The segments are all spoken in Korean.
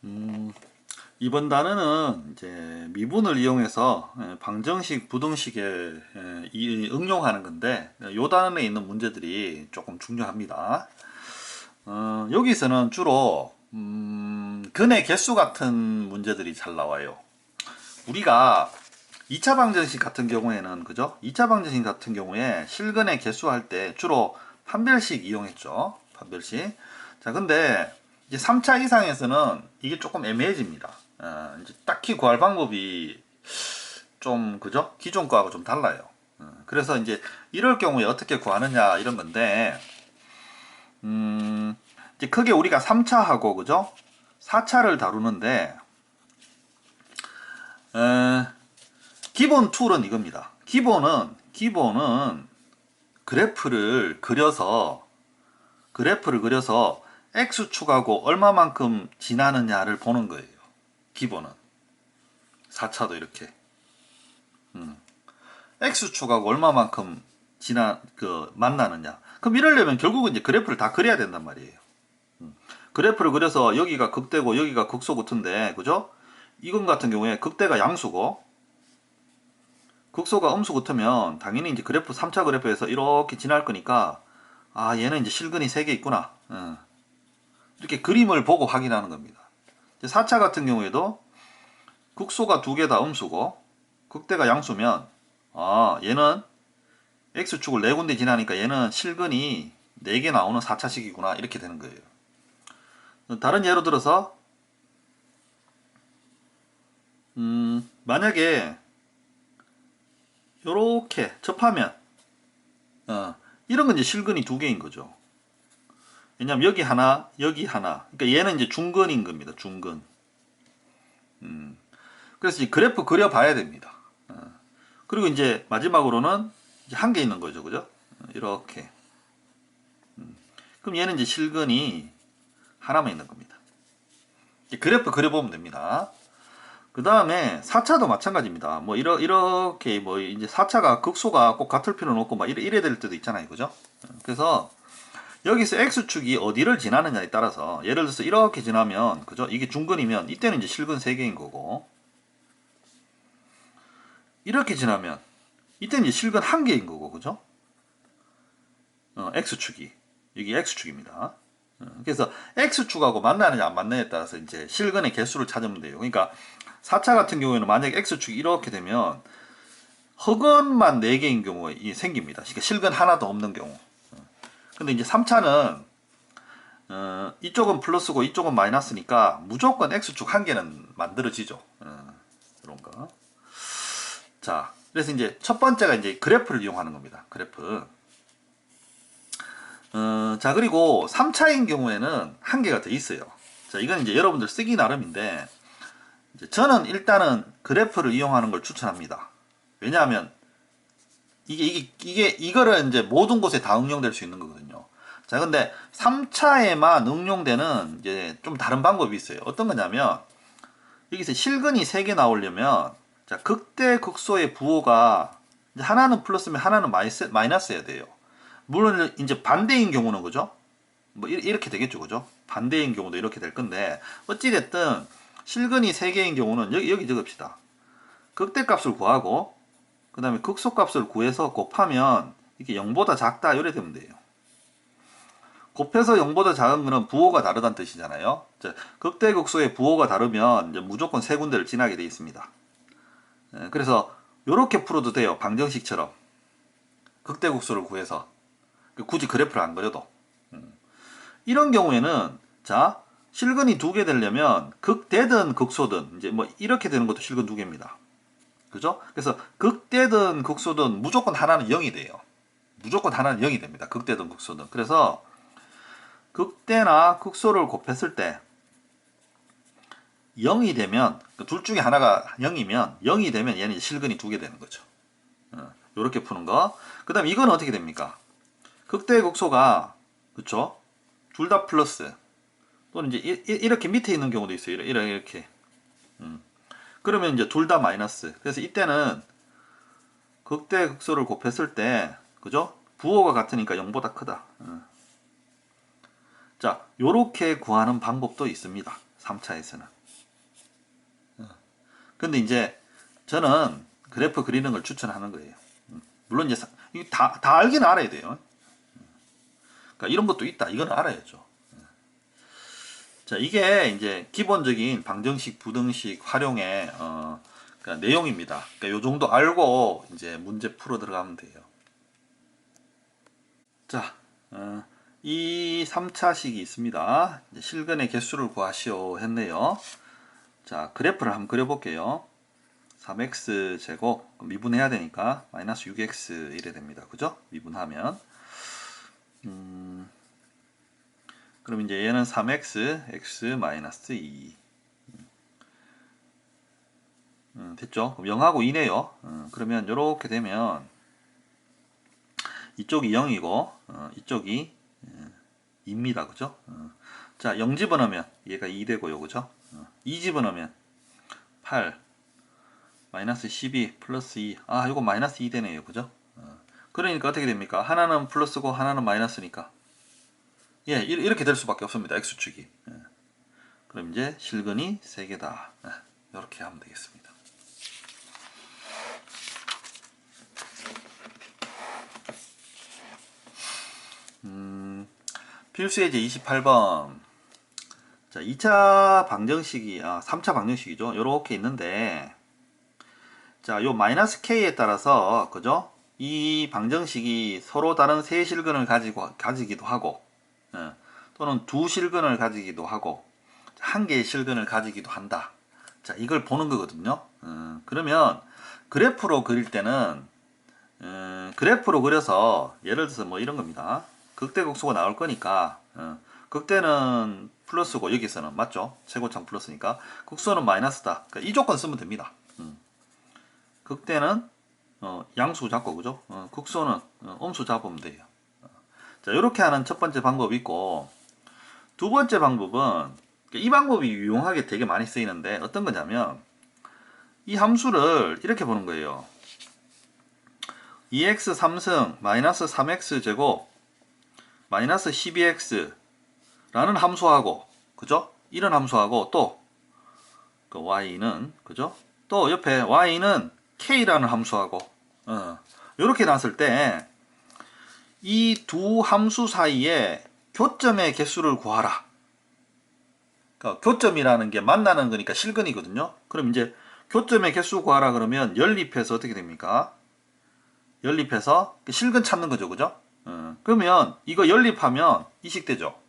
음, 이번 단어는 이제 미분을 이용해서 방정식, 부등식에 응용하는 건데, 요 단어에 있는 문제들이 조금 중요합니다. 여기서는 주로 근의 개수 같은 문제들이 잘 나와요. 우리가 2차 방정식 같은 경우에는 그죠? 2차 방정식 같은 경우에 실근의 개수 할 때 주로 판별식 이용했죠. 판별식. 자, 근데 이제 3차 이상에서는 이게 조금 애매해집니다. 이제 딱히 구할 방법이 좀 그죠? 기존 거하고 좀 달라요. 그래서 이제 이럴 경우에 어떻게 구하느냐 이런 건데 이제 크게 우리가 3차하고 그죠? 4차를 다루는데 에, 기본 툴은 이겁니다. 기본은 그래프를 그려서 x축하고 얼마만큼 지나느냐를 보는 거예요. 기본은 4차도 이렇게 x축하고 얼마만큼 만나느냐. 그럼 이러려면 결국은 이제 그래프를 다 그려야 된단 말이에요. 그래프를 그려서 여기가 극대고 여기가 극소 같은데 그죠? 이건 같은 경우에 극대가 양수고 극소가 음수 같으면 당연히 이제 그래프 3차 그래프에서 이렇게 지날 거니까 아 얘는 이제 실근이 3개 있구나. 이렇게 그림을 보고 확인하는 겁니다. 4차 같은 경우에도 극소가 2개 다 음수고 극대가 양수면 아 얘는 x축을 4군데 지나니까 얘는 실근이 4개 나오는 4차식이구나 이렇게 되는 거예요. 다른 예로 들어서 만약에 이렇게 접하면 이런 건 이제 실근이 2개인 거죠. 왜냐면 여기 하나, 여기 하나. 그러니까 얘는 이제 중근인 겁니다. 중근. 그래서 이제 그래프 그려봐야 됩니다. 그리고 이제 마지막으로는 이제 한 개 있는 거죠, 그죠? 이렇게. 그럼 얘는 이제 실근이 하나만 있는 겁니다. 그래프 그려보면 됩니다. 그 다음에 4차도 마찬가지입니다. 뭐 이렇게 뭐 이제 4차가 극소가 꼭 같을 필요는 없고 막 이래 될 때도 있잖아요, 그죠? 그래서 여기서 x축이 어디를 지나느냐에 따라서 예를 들어서 이렇게 지나면 그죠? 이게 중근이면 이때는 이제 실근 3개인 거고 이렇게 지나면 이때는 이제 실근 1개인 거고 그죠? x축이 여기 x축입니다. 그래서 x축하고 만나느냐 안 만나느냐에 따라서 이제 실근의 개수를 찾으면 돼요. 그러니까 4차 같은 경우에는 만약에 x축이 이렇게 되면 허근만 4개인 경우에 생깁니다. 그러니까 실근 하나도 없는 경우. 근데 이제 3차는 이쪽은 플러스고 이쪽은 마이너스니까 무조건 x축 1개는 만들어지죠. 그런 거. 자, 그래서 이제 첫 번째가 이제 그래프를 이용하는 겁니다. 그래프. 자, 그리고 3차인 경우에는 1개가 더 있어요. 자, 이건 이제 여러분들 쓰기 나름인데, 이제 저는 일단은 그래프를 이용하는 걸 추천합니다. 왜냐하면, 이거를 이제 모든 곳에 다 응용될 수 있는 거거든요. 자, 근데 3차에만 응용되는 이제 좀 다른 방법이 있어요. 어떤 거냐면, 여기서 실근이 3개 나오려면, 자, 극대 극소의 부호가 이제 하나는 플러스면 하나는 마이너스여야 돼요. 물론 이제 반대인 경우는 그죠? 뭐 이렇게 되겠죠, 그죠? 반대인 경우도 이렇게 될 건데 어찌 됐든 실근이 3개인 경우는 여기 적읍시다. 극대값을 구하고 그 다음에 극소값을 구해서 곱하면 이게 0보다 작다 이래 되면 돼요. 곱해서 0보다 작은 거는 부호가 다르다는 뜻이잖아요. 자, 극대 극소의 부호가 다르면 이제 무조건 3군데를 지나게 되어 있습니다. 그래서 이렇게 풀어도 돼요. 방정식처럼 극대 극소를 구해서 굳이 그래프를 안 그려도 이런 경우에는 자 실근이 2개 되려면 극대든 극소든 이제 뭐 이렇게 되는 것도 실근 2개입니다. 그죠? 그래서 극대든 극소든 무조건 하나는 0이 돼요. 무조건 하나는 0이 됩니다. 극대든 극소든. 그래서 극대나 극소를 곱했을 때 0이 되면 둘 중에 하나가 0이면 0이 되면 얘는 실근이 2개 되는 거죠. 이렇게 푸는 거. 그 다음에 이건 어떻게 됩니까? 극대 극소가 그쵸? 둘 다 플러스 또는 이제 이렇게 밑에 있는 경우도 있어요. 이렇게. 그러면 이제 둘 다 마이너스. 그래서 이때는 극대 극소를 곱했을 때 그죠? 부호가 같으니까 0보다 크다. 자, 요렇게 구하는 방법도 있습니다. 3차에서는. 근데 이제 저는 그래프 그리는 걸 추천하는 거예요. 물론 이제 이거 다 알긴 알아야 돼요. 그러니까 이런 것도 있다. 이건 알아야죠. 자, 이게 이제 기본적인 방정식, 부등식 활용의 그러니까 내용입니다. 그러니까 요 정도 알고 이제 문제 풀어 들어가면 돼요. 자, 이 3차식이 있습니다. 이제 실근의 개수를 구하시오 했네요. 자, 그래프를 한번 그려볼게요. 3x 제곱 미분해야 되니까 마이너스 6x 이래 됩니다. 그죠? 미분하면 그럼 이제 얘는 3x x 마이너스 2 됐죠? 그럼 0하고 2네요. 그러면 이렇게 되면 이쪽이 0이고 이쪽이 2입니다. 그죠? 자, 0 집어넣으면 얘가 2 되고요. 그죠? 2 집어넣으면 8 마이너스 12 플러스 2. 아, 이거 마이너스 2 되네요. 그죠? 그러니까 어떻게 됩니까? 하나는 플러스고 하나는 마이너스니까. 예, 이렇게 될 수밖에 없습니다. x축이. 예. 그럼 이제 실근이 3개다. 이렇게 하면 되겠습니다. 필수예제 28번. 자, 2차 방정식이, 3차 방정식이죠. 요렇게 있는데, 자, 요 마이너스 k에 따라서, 그죠? 이 방정식이 서로 다른 세 실근을 가지기도 하고, 또는 두 실근을 가지기도 하고, 한 개의 실근을 가지기도 한다. 자, 이걸 보는 거거든요. 그러면 그래프로 그릴 때는, 그래프로 그려서, 예를 들어서 뭐 이런 겁니다. 극대극소가 나올 거니까, 극대는 플러스고 여기서는 맞죠? 최고창 플러스니까 극소는 마이너스다. 그러니까 이 조건 쓰면 됩니다. 극대는 양수 잡고 그죠? 극소는 음수 잡으면 돼요. 자, 이렇게 하는 첫 번째 방법이 있고, 두 번째 방법은 이 방법이 유용하게 되게 많이 쓰이는데 어떤 거냐면 이 함수를 이렇게 보는 거예요. 2x 3승 마이너스 3x 제곱 마이너스 12x 라는 함수하고, 그죠? 이런 함수하고 또 그 y는, 그죠? 또 옆에 y는 k라는 함수하고 이렇게 놨을 때 이 두 함수 사이에 교점의 개수를 구하라. 그러니까 교점이라는 게 만나는 거니까 실근이거든요. 그럼 이제 교점의 개수 구하라 그러면 연립해서 어떻게 됩니까? 연립해서 실근 찾는 거죠. 그죠? 그러면 이거 연립하면 이식되죠.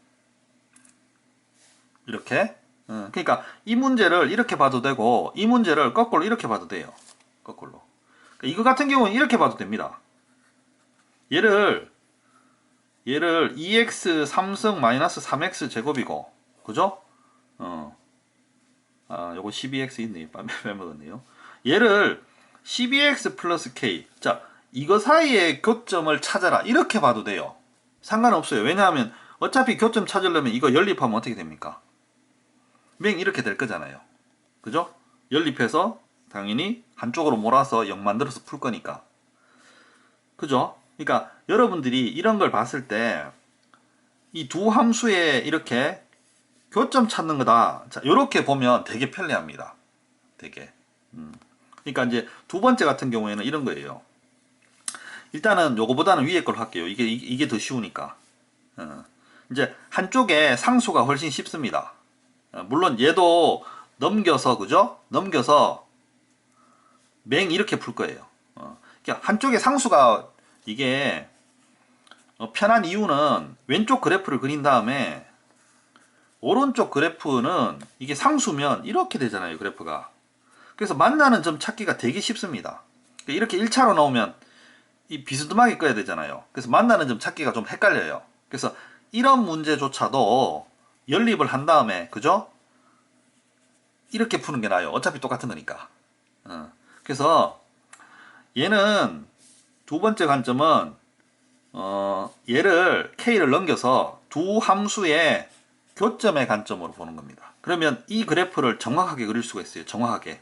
이렇게. 그러니까 이 문제를 이렇게 봐도 되고 이 문제를 거꾸로 이렇게 봐도 돼요. 거꾸로. 그러니까 이거 같은 경우는 이렇게 봐도 됩니다. 얘를 2x 3승 마이너스 3x 제곱이고, 그죠? 요거 12x 있네. 빼먹었네요. 얘를 12x 플러스 k. 자, 이거 사이의 교점을 찾아라. 이렇게 봐도 돼요. 상관없어요. 왜냐하면 어차피 교점 찾으려면 이거 연립하면 어떻게 됩니까? 맹 이렇게 될 거잖아요. 그죠? 연립해서 당연히 한쪽으로 몰아서 0 만들어서 풀 거니까. 그죠? 그러니까 여러분들이 이런 걸 봤을 때 이 두 함수에 이렇게 교점 찾는 거다. 자, 이렇게 보면 되게 편리합니다. 되게. 그러니까 이제 두 번째 같은 경우에는 이런 거예요. 일단은 요거보다는 위에 걸 할게요. 이게 더 쉬우니까. 이제 한쪽에 상수가 훨씬 쉽습니다. 물론 얘도 넘겨서, 그죠? 넘겨서 맹 이렇게 풀 거예요. 그러니까 한쪽에 상수가 이게 편한 이유는 왼쪽 그래프를 그린 다음에 오른쪽 그래프는 이게 상수면 이렇게 되잖아요. 그래프가. 그래서 만나는 점 찾기가 되게 쉽습니다. 이렇게 1차로 나오면 이 비스듬하게 꺼야 되잖아요. 그래서 만나는 점 찾기가 좀 헷갈려요. 그래서 이런 문제조차도 연립을 한 다음에, 그죠? 이렇게 푸는 게 나아요. 어차피 똑같은 거니까. 그래서 얘는 두 번째 관점은 얘를 k를 넘겨서 두 함수의 교점의 관점으로 보는 겁니다. 그러면 이 그래프를 정확하게 그릴 수가 있어요. 정확하게.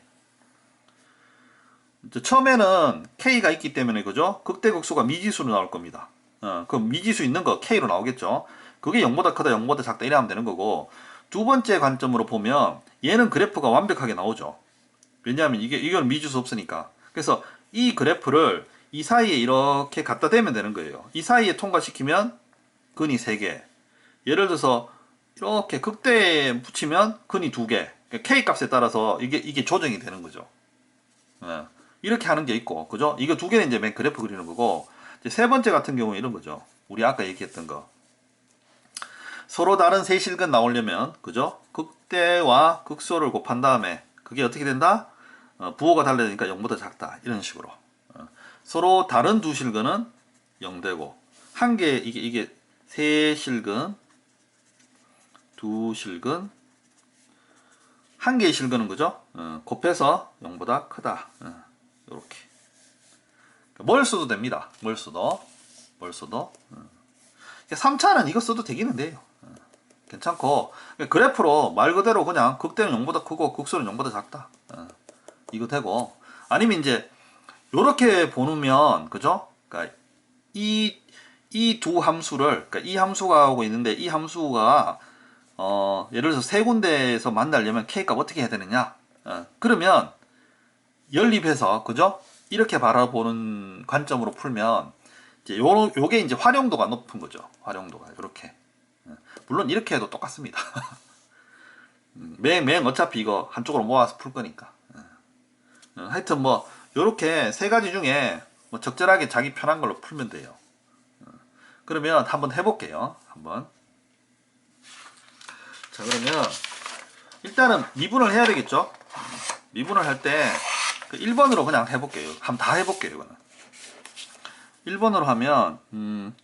처음에는 k가 있기 때문에, 그죠? 극대극소가 미지수로 나올 겁니다. 그럼 미지수 있는 거 k로 나오겠죠. 그게 0보다 크다, 0보다 작다 이래 하면 되는 거고, 두 번째 관점으로 보면 얘는 그래프가 완벽하게 나오죠. 왜냐하면 이걸 미줄 수 없으니까. 그래서 이 그래프를 이 사이에 이렇게 갖다 대면 되는 거예요. 이 사이에 통과시키면 근이 3개. 예를 들어서 이렇게 극대에 붙이면 근이 2개. K 값에 따라서 이게 조정이 되는 거죠. 예. 이렇게 하는 게 있고, 그죠? 이거 2개는 이제 맨 그래프 그리는 거고, 이제 세 번째 같은 경우는 이런 거죠. 우리 아까 얘기했던 거. 서로 다른 세실근 나오려면, 그죠? 극대와 극소를 곱한 다음에, 그게 어떻게 된다? 부호가 달라지니까 0보다 작다. 이런 식으로. 서로 다른 두 실근은 0되고, 한 개, 이게 세 실근, 두 실근, 한 개의 실근은 그죠? 곱해서 0보다 크다. 요렇게. 뭘 써도 됩니다. 뭘 써도. 3차는 이거 써도 되기는 돼요. 괜찮고, 그래프로 말 그대로 그냥 극대는 0보다 크고 극소는 0보다 작다. 이거 되고, 아니면 이제 요렇게 보면, 그죠? 그러니까 이 두 함수를, 그러니까 이 함수가 하고 있는데 이 함수가 예를 들어서 세 군데에서 만나려면 K값 어떻게 해야 되느냐? 그러면 연립해서, 그죠? 이렇게 바라보는 관점으로 풀면 이제 요게 이제 활용도가 높은 거죠. 활용도가 이렇게. 물론 이렇게 해도 똑같습니다. 맹 어차피 이거 한쪽으로 모아서 풀 거니까. 하여튼 뭐 요렇게 세 가지 중에 뭐 적절하게 자기 편한 걸로 풀면 돼요. 그러면 한번 해볼게요. 한번. 자, 그러면 일단은 미분을 해야 되겠죠? 미분을 할 때 1번으로 그냥 해볼게요. 한번 다 해볼게요. 이거는 1번으로 하면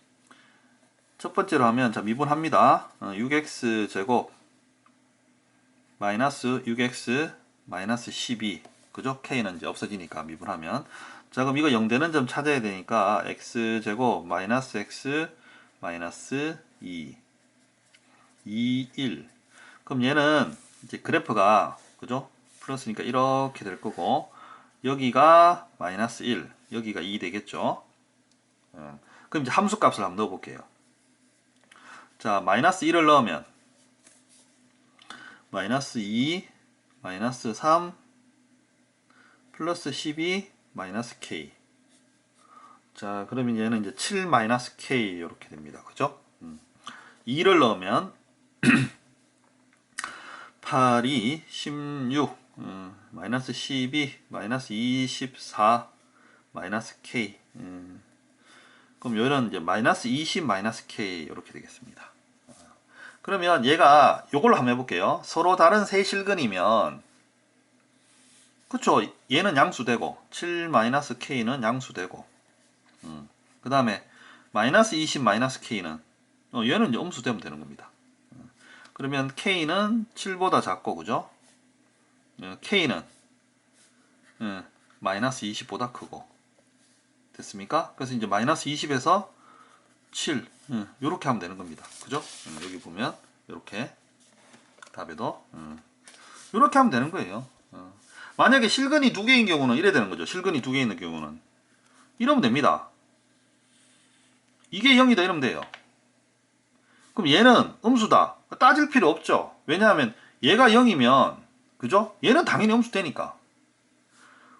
첫 번째로 하면 자 미분합니다. 6x 제곱 마이너스 6x 마이너스 12, 그죠? k는 이제 없어지니까 미분하면. 자, 그럼 이거 0되는 점 찾아야 되니까 x 제곱 마이너스 x 마이너스 2 1. 그럼 얘는 이제 그래프가, 그죠? 플러스니까 이렇게 될 거고, 여기가 마이너스 1, 여기가 2 되겠죠? 그럼 이제 함수 값을 한번 넣어 볼게요. 자, 마이너스 1을 넣으면 마이너스 2, 마이너스 3, 플러스 12, 마이너스 k. 자, 그러면 얘는 이제 7 마이너스 k 이렇게 됩니다. 그죠? 2를 넣으면 8, 2, 16, 마이너스 12, 마이너스 24, 마이너스 k. 그럼 얘는 이제 마이너스 20, 마이너스 k 이렇게 되겠습니다. 그러면 얘가 요걸로 한번 해볼게요. 서로 다른 세 실근이면, 그쵸? 얘는 양수되고 7 마이너스 k는 양수되고, 그 다음에 마이너스 20 마이너스 k는 얘는 이제 음수되면 되는 겁니다. 그러면 k는 7보다 작고, 그죠? k는 마이너스 20보다 크고. 됐습니까? 그래서 이제 마이너스 20에서 7 요렇게 하면 되는 겁니다. 그죠? 여기 보면 요렇게 답에도 요렇게 하면 되는 거예요. 만약에 실근이 2개인 경우는 이래 되는 거죠. 실근이 2개 있는 경우는 이러면 됩니다. 이게 0이다 이러면 돼요. 그럼 얘는 음수다. 따질 필요 없죠. 왜냐하면 얘가 0이면, 그죠? 얘는 당연히 음수 되니까.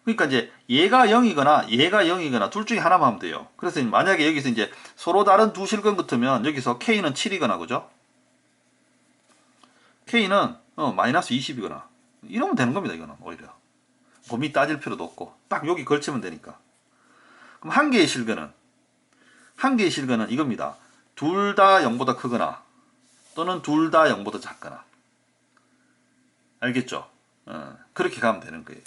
그러니까 이제 얘가 0이거나 둘 중에 하나만 하면 돼요. 그래서 만약에 여기서 이제 서로 다른 두 실근 같으면 여기서 K는 7이거나, 그죠? K는 마이너스 20이거나 이러면 되는 겁니다. 이거는 오히려 고민 따질 필요도 없고 딱 여기 걸치면 되니까. 그럼 한 개의 실근은 이겁니다. 둘 다 0보다 크거나 또는 둘 다 0보다 작거나. 알겠죠? 그렇게 가면 되는 거예요.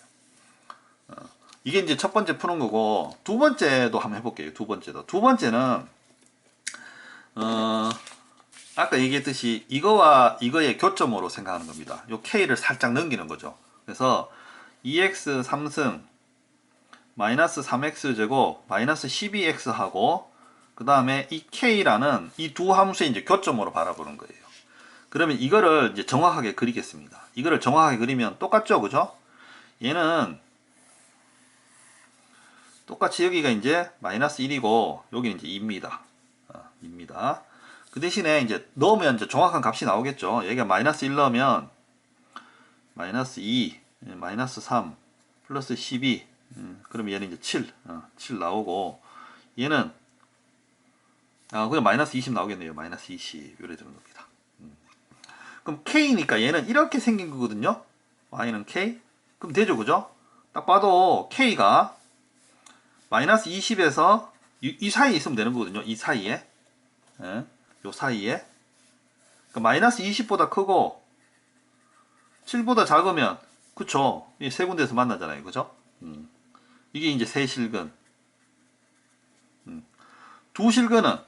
이게 이제 첫 번째 푸는 거고, 두 번째도 한번 해볼게요. 두 번째는 아까 얘기했듯이 이거와 이거의 교점으로 생각하는 겁니다. 요 k를 살짝 넘기는 거죠. 그래서 2x 3승 마이너스 3x 제곱 마이너스 12x 하고, 그 다음에 이 k라는 이 두 함수의 이제 교점으로 바라보는 거예요. 그러면 이거를 이제 정확하게 그리겠습니다. 이거를 정확하게 그리면 똑같죠, 그죠? 얘는 똑같이 여기가 이제 마이너스 1이고 여기는 이제 2입니다. 2입니다. 그 대신에 이제 넣으면 이제 정확한 값이 나오겠죠. 여기가 마이너스 1 넣으면 마이너스 2, 마이너스 3, 플러스 12, 그러면 얘는 이제 7 나오고, 얘는 그냥 마이너스 20 나오겠네요. 마이너스 20 이래 되는 겁니다. 그럼 K니까 얘는 이렇게 생긴 거거든요. Y는 K. 그럼 되죠, 그죠? 딱 봐도 K가 마이너스 20에서 이 사이에 있으면 되는 거거든요. 이 사이에. 예, 요 사이에. 그러니까 마이너스 20보다 크고 7보다 작으면, 그쵸? 이 세 군데에서 만나잖아요. 그죠? 이게 이제 세 실근. 두 실근은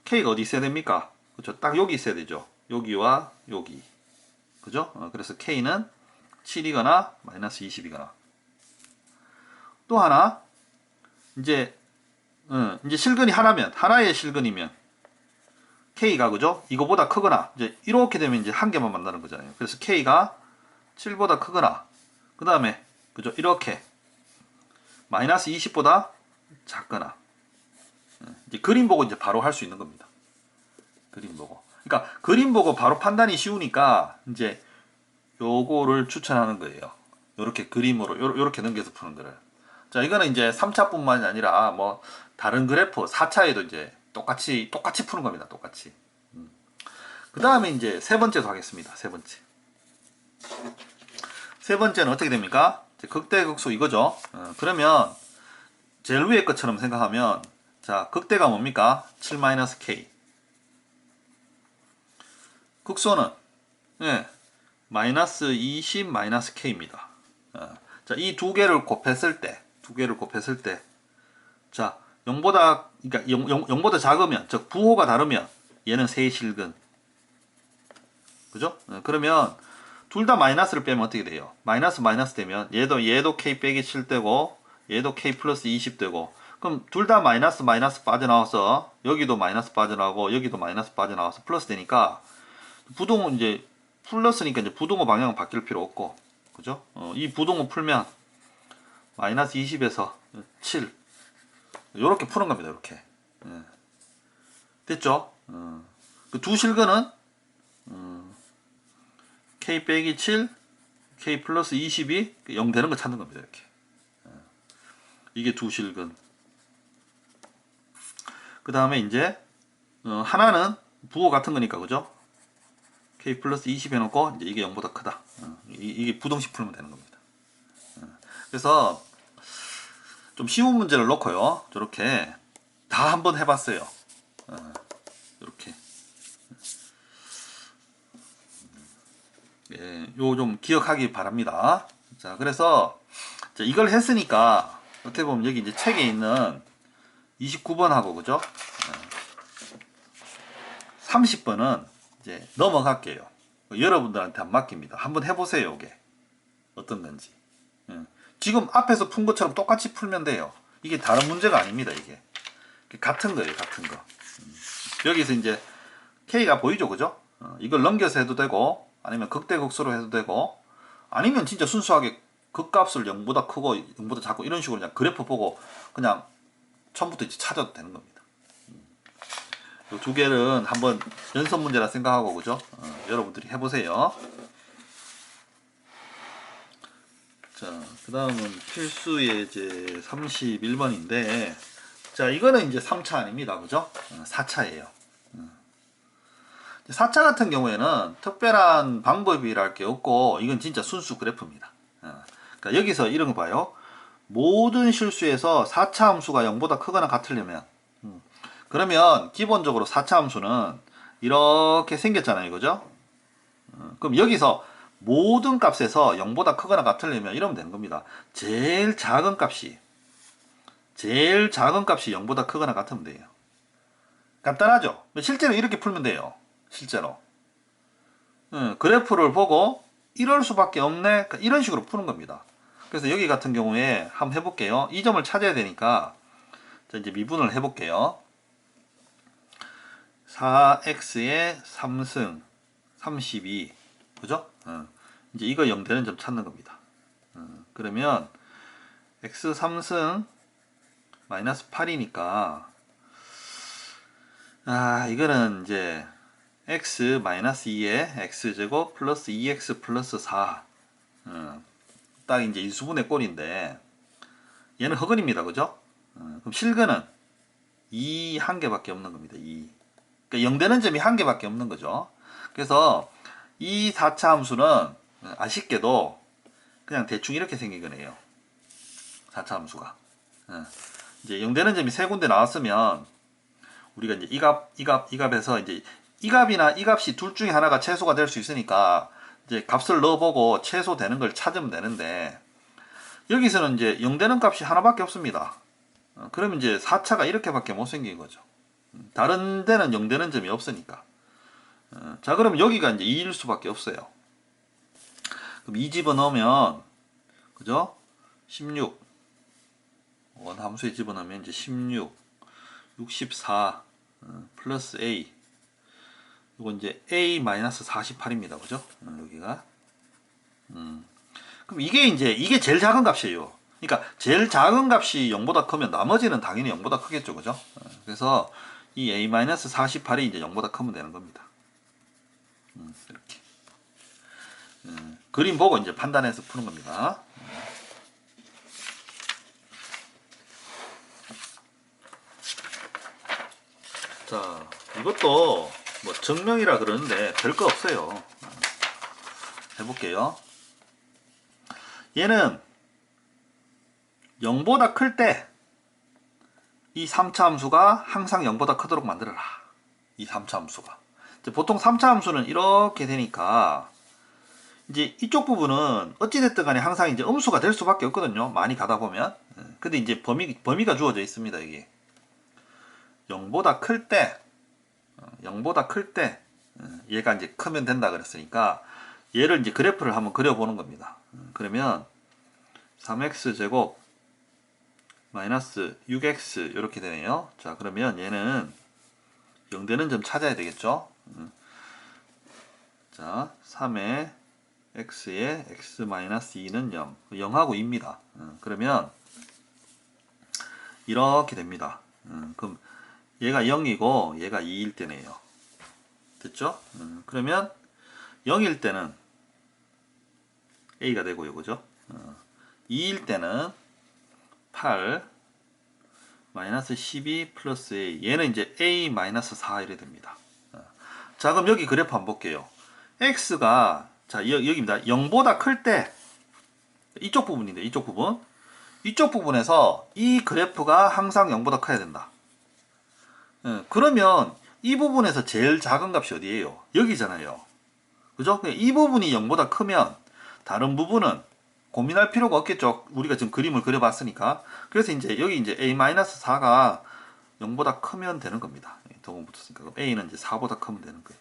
K가 어디 있어야 됩니까? 그쵸? 딱 여기 있어야 되죠. 여기와 여기. 그죠? 그래서 K는 7이거나 마이너스 20이거나. 또 하나, 이제 실근이 하나의 실근이면 K가, 그죠? 이거보다 크거나, 이제 이렇게 되면 이제 한 개만 만나는 거잖아요. 그래서 K가 7보다 크거나, 그 다음에, 그죠? 이렇게 마이너스 20보다 작거나. 이제 그림 보고 이제 바로 할 수 있는 겁니다. 그림 보고. 그러니까 그림 보고 바로 판단이 쉬우니까 이제 요거를 추천하는 거예요. 요렇게 그림으로 요렇게 넘겨서 푸는 거를. 자, 이거는 이제 3차뿐만이 아니라 뭐 다른 그래프 4차에도 이제 똑같이 푸는 겁니다. 똑같이. 그 다음에 이제 세 번째도 하겠습니다. 세 번째. 세 번째는 어떻게 됩니까? 극대극소 이거죠. 그러면 제일 위에 것처럼 생각하면, 자, 극대가 뭡니까? 7-K. 극소는 마이너스 20 마이너스 K입니다. 자, 이 두 개를 곱했을 때, 자, 0보다, 그러니까 0보다 작으면, 즉 부호가 다르면 얘는 세실근. 그죠? 그러면 둘 다 마이너스를 빼면 어떻게 돼요? 마이너스 되면 얘도 K 빼기 7 되고 얘도 K 플러스 20 되고, 그럼 둘 다 마이너스 빠져나와서 여기도 마이너스 빠져나오고 여기도 마이너스 빠져나와서 플러스 되니까, 부동은 이제 플러스니까 이제 부동호 방향은 바뀔 필요 없고, 그죠? 이 부동호 풀면 마이너스 20에서 7 요렇게 푸는 겁니다. 이렇게. 됐죠? 그 두 실근은 K 빼기 7, K 플러스 20이 0 되는 거 찾는 겁니다. 이렇게. 이게 두 실근. 그 다음에 이제 하나는 부호 같은 거니까, 그죠? K 플러스 20 해놓고 이제 이게 0보다 크다. 이게 부동식 풀면 되는 겁니다. 그래서 좀 쉬운 문제를 놓고요. 저렇게 다 한번 해봤어요. 이렇게. 예, 요 좀 기억하기 바랍니다. 자, 그래서 자, 이걸 했으니까 어떻게 보면 여기 이제 책에 있는 29번하고, 그죠? 30번은 이제 넘어갈게요. 여러분들한테 안 맡깁니다. 한번 해보세요. 이게 어떤 건지. 지금 앞에서 푼 것처럼 똑같이 풀면 돼요. 이게 다른 문제가 아닙니다. 이게 같은 거예요. 같은 거. 여기서 이제 K가 보이죠, 그죠? 이걸 넘겨서 해도 되고, 아니면 극대극소로 해도 되고, 아니면 진짜 순수하게 극값을 0보다 크고 0보다 작고 이런 식으로 그냥 그래프 보고 그냥 처음부터 이제 찾아도 되는 겁니다. 이 두 개는 한번 연습 문제라 생각하고, 그죠? 여러분들이 해보세요. 자, 그 다음은 필수 예제 31번인데, 자, 이거는 이제 3차 아닙니다. 그죠? 4차예요. 4차 같은 경우에는 특별한 방법이랄 게 없고, 이건 진짜 순수 그래프입니다. 그러니까 여기서 이런 거 봐요. 모든 실수에서 4차 함수가 0보다 크거나 같으려면, 그러면 기본적으로 4차 함수는 이렇게 생겼잖아요. 그죠? 그럼 여기서 모든 값에서 0보다 크거나 같으려면 이러면 되는 겁니다. 제일 작은 값이 0보다 크거나 같으면 돼요. 간단하죠? 실제로 이렇게 풀면 돼요. 실제로. 그래프를 보고 이럴 수밖에 없네. 이런 식으로 푸는 겁니다. 그래서 여기 같은 경우에 한번 해볼게요. 이 점을 찾아야 되니까, 자, 이제 미분을 해볼게요. 4x의 3승 32, 그죠? 이제 이거 0 되는 점 찾는 겁니다. 그러면 x 3승 마이너스 8이니까 이거는 이제 x 마이너스 2의 x제곱 플러스 2x 플러스 4. 딱 이제 인수분해 꼴인데, 얘는 허근입니다. 그죠? 그럼 실근은 2 한 개밖에 없는 겁니다. 2. 그러니까 0 되는 점이 한 개밖에 없는 거죠. 그래서 이 4차 함수는 아쉽게도 그냥 대충 이렇게 생긴 거네요. 4차 함수가. 이제 0 되는 점이 세 군데 나왔으면 우리가 이제 이 값에서 이제 이 값이나 이 값이 둘 중에 하나가 최소가 될 수 있으니까 이제 값을 넣어보고 최소되는 걸 찾으면 되는데, 여기서는 이제 0 되는 값이 하나밖에 없습니다. 그러면 이제 4차가 이렇게밖에 못 생긴 거죠. 다른 데는 0 되는 점이 없으니까. 자, 그럼 여기가 이제 2일 수밖에 없어요. 그럼 2 집어넣으면, 그죠? 16. 원 함수에 집어넣으면 이제 16, 64, 플러스 A. 이거 이제 A 마이너스 48입니다. 그죠? 여기가. 그럼 이게 제일 작은 값이에요. 그러니까 제일 작은 값이 0보다 크면 나머지는 당연히 0보다 크겠죠. 그죠? 그래서 이 A-48이 이제 0보다 크면 되는 겁니다. 이렇게. 그림 보고 이제 판단해서 푸는 겁니다. 자, 이것도 뭐 증명이라 그러는데 별거 없어요. 해볼게요. 얘는 0보다 클 때 이 3차 함수가 항상 0보다 크도록 만들어라. 이 3차 함수가. 보통 3차 함수는 이렇게 되니까 이제 이쪽 부분은 어찌됐든 간에 항상 이제 음수가 될 수밖에 없거든요. 많이 가다 보면. 근데 이제 범위가 주어져 있습니다. 이게 0보다 클 때, 0보다 클 때 얘가 이제 크면 된다 그랬으니까 얘를 이제 그래프를 한번 그려보는 겁니다. 그러면 3x 제곱 마이너스 6x 이렇게 되네요. 자, 그러면 얘는 0 되는 점 찾아야 되겠죠. 자, 3의 x에 x 마이너스 2는 0, 0하고 2입니다. 그러면 이렇게 됩니다. 그럼 얘가 0이고 얘가 2일 때네요. 됐죠? 그러면 0일 때는 a가 되고요. 그죠? 2일 때는 8 마이너스 12 플러스 a, 얘는 이제 a 마이너스 4 이래 됩니다. 자, 그럼 여기 그래프 한번 볼게요. x가 자 여기입니다. 0보다 클 때 이쪽 부분인데 이쪽 부분에서 이 그래프가 항상 0보다 커야 된다. 그러면 이 부분에서 제일 작은 값이 어디예요? 여기잖아요. 그죠? 이 부분이 0보다 크면 다른 부분은 고민할 필요가 없겠죠. 우리가 지금 그림을 그려봤으니까. 그래서 이제 여기 이제 a-4가 0보다 크면 되는 겁니다. 도금 붙었으니까. 그럼 a는 이제 4보다 크면 되는 거예요.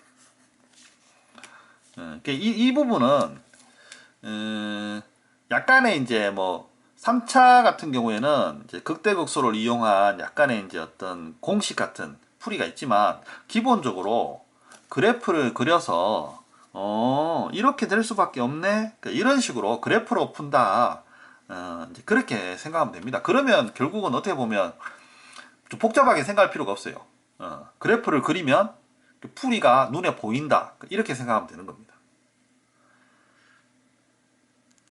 이 부분은 약간의 이제 뭐 3차 같은 경우에는 이제 극대극소를 이용한 약간의 이제 어떤 공식 같은 풀이가 있지만, 기본적으로 그래프를 그려서 이렇게 될 수밖에 없네. 그러니까 이런 식으로 그래프로 푼다. 이제 그렇게 생각하면 됩니다. 그러면 결국은 어떻게 보면 좀 복잡하게 생각할 필요가 없어요. 그래프를 그리면 풀이가 눈에 보인다. 이렇게 생각하면 되는 겁니다.